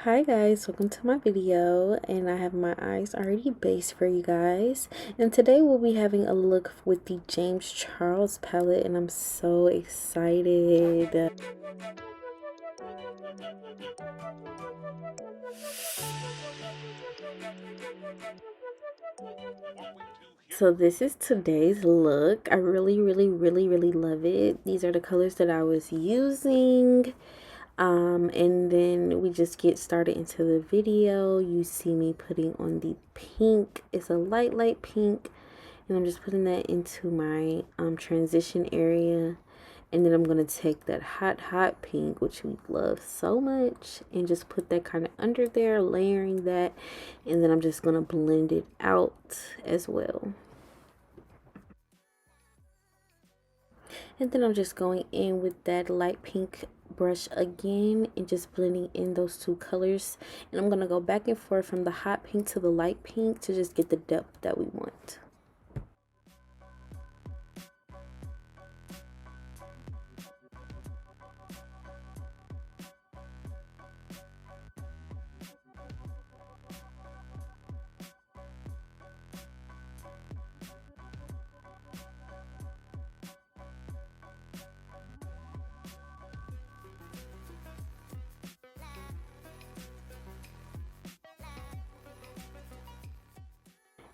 Hi guys, welcome to my video, and I have my eyes already based for you guys, and today we'll be having a look with the James Charles palette, and I'm so excited. So this is today's look. I really love it. These are the colors that I was using. And then we just get started into the video. You see me putting on the pink. It's a light pink, and I'm just putting that into my transition area. And then I'm gonna take that hot pink, which we love so much, and just put that kind of under there, layering that. And then I'm just gonna blend it out as well. And then I'm just going in with that light pink brush again and just blending in those two colors. And I'm going to go back and forth from the hot pink to the light pink to just get the depth that we want.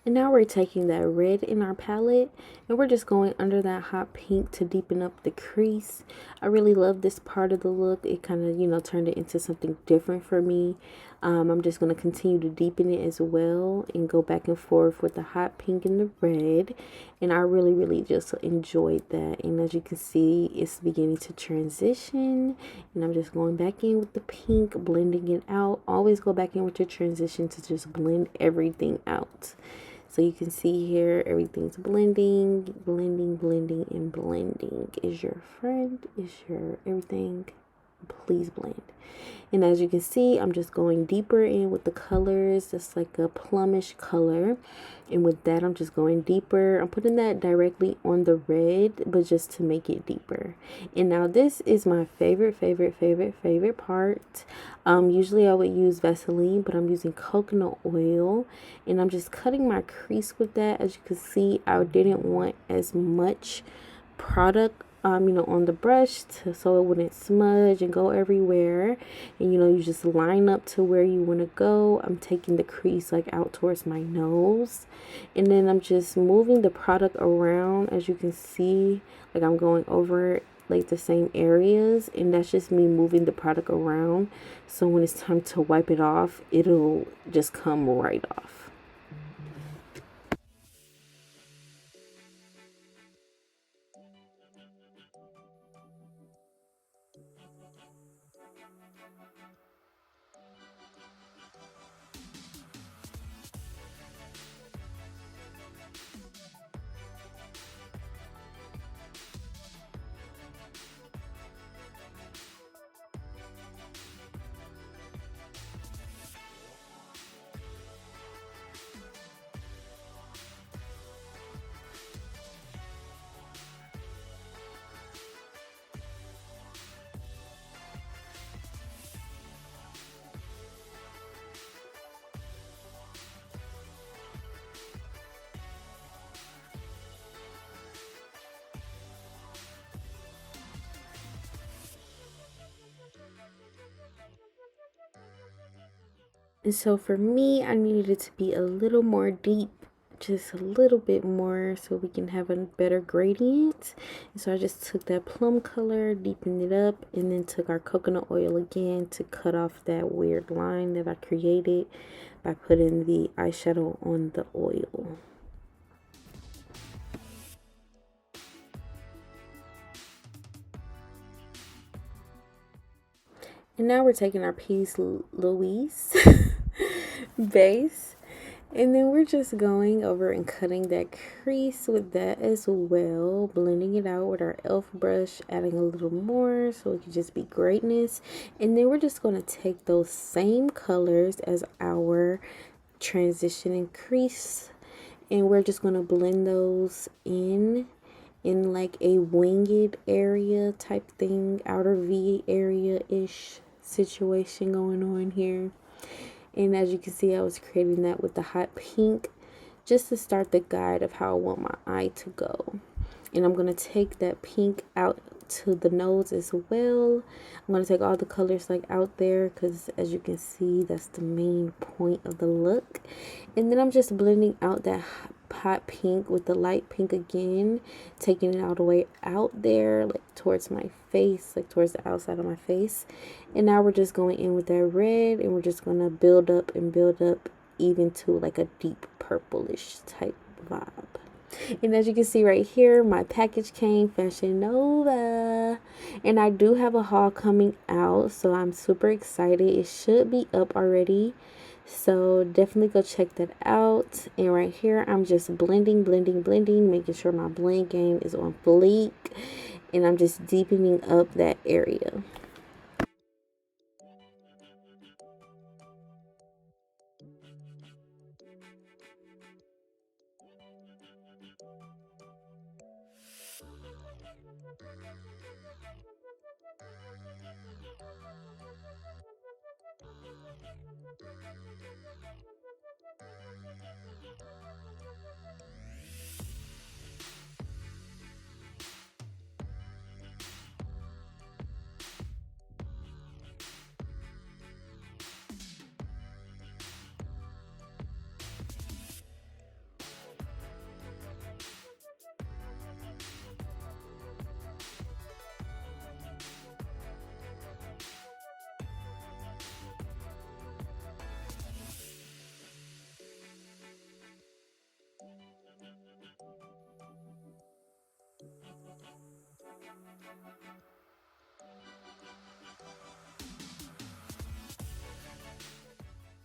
And now we're taking that red in our palette and we're just going under that hot pink to deepen up the crease. I really love this part of the look. It kind of, turned it into something different for me. I'm just going to continue to deepen it as well and go back and forth with the hot pink and the red. And I really just enjoyed that. And as you can see, it's beginning to transition. And I'm just going back in with the pink, blending it out. Always go back in with your transition to just blend everything out. So you can see here, everything's blending. And blending is your friend, is your everything. Please blend. And as you can see, I'm just going deeper in with the colors. It's like a plumish color. And with that, I'm just going deeper. I'm putting that directly on the red, but just to make it deeper. And now this is my favorite part. Usually I would use Vaseline, but I'm using coconut oil. And I'm just cutting my crease with that. As you can see, I didn't want as much product on the brush so it wouldn't smudge and go everywhere. And you just line up to where you want to go. I'm taking the crease like out towards my nose, and then I'm just moving the product around. As you can see, like I'm going over like the same areas, and that's just me moving the product around, so when it's time to wipe it off, it'll just come right off. And so for me, I needed it to be a little more deep, just a little bit more, so we can have a better gradient. And so I just took that plum color, deepened it up, and then took our coconut oil again to cut off that weird line that I created by putting the eyeshadow on the oil. And now we're taking our Peace Louise base, and then we're just going over and cutting that crease with that as well, blending it out with our e.l.f. brush, adding a little more so it could just be greatness. And then we're just going to take those same colors as our transition and crease, and we're just going to blend those in like a winged area type thing, outer V area ish situation going on here. And as you can see, I was creating that with the hot pink just to start the guide of how I want my eye to go. And I'm going to take that pink out to the nose as well. I'm going to take all the colors like out there because as you can see, that's the main point of the look. And then I'm just blending out that hot pink with the light pink again, taking it all the way out there, like towards my face, like towards the outside of my face. And now we're just going in with that red, and we're just going to build up and build up even to like a deep purplish type vibe. And as you can see right here, my package came, Fashion Nova, and I do have a haul coming out, so I'm super excited. It should be up already, so definitely go check that out. And right here, I'm just blending, making sure my blend game is on fleek, and I'm just deepening up that area.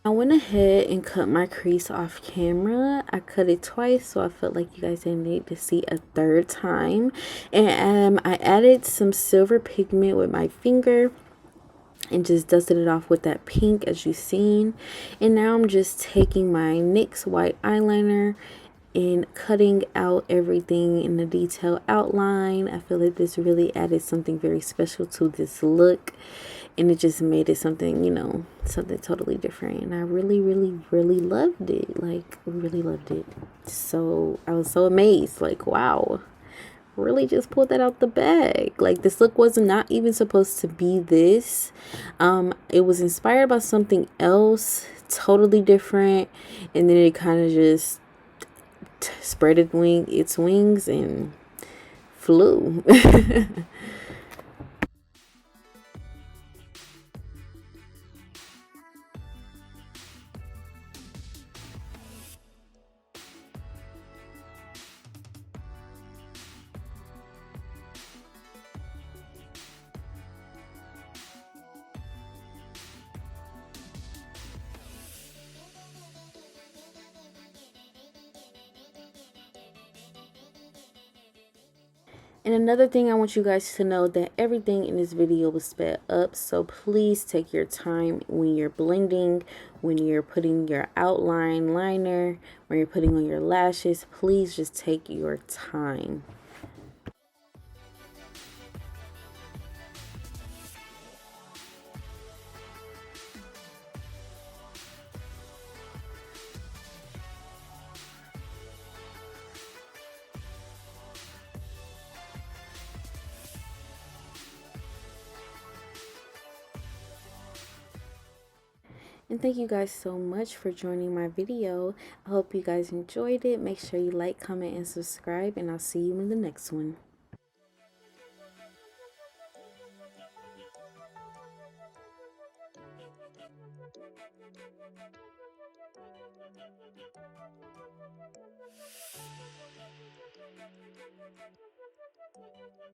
I went ahead and cut my crease off camera. I cut it twice, so I felt like you guys didn't need to see a third time. And I added some silver pigment with my finger and just dusted it off with that pink as you've seen. And now I'm just taking my NYX white eyeliner and cutting out everything in the detail outline. I feel like this really added something very special to this look, and it just made it something, you know, something totally different. And I really loved it. Like, really loved it. So I was so amazed, like, wow, really just pulled that out the bag. Like, this look was not even supposed to be this. It was inspired by something else totally different, and then it kind of just spread its wings and flew. And another thing, I want you guys to know that everything in this video was sped up. So please take your time when you're blending, when you're putting your outline liner, when you're putting on your lashes. Please just take your time. And thank you guys so much for joining my video. I hope you guys enjoyed it. Make sure you like, comment, and subscribe, and I'll see you in the next one.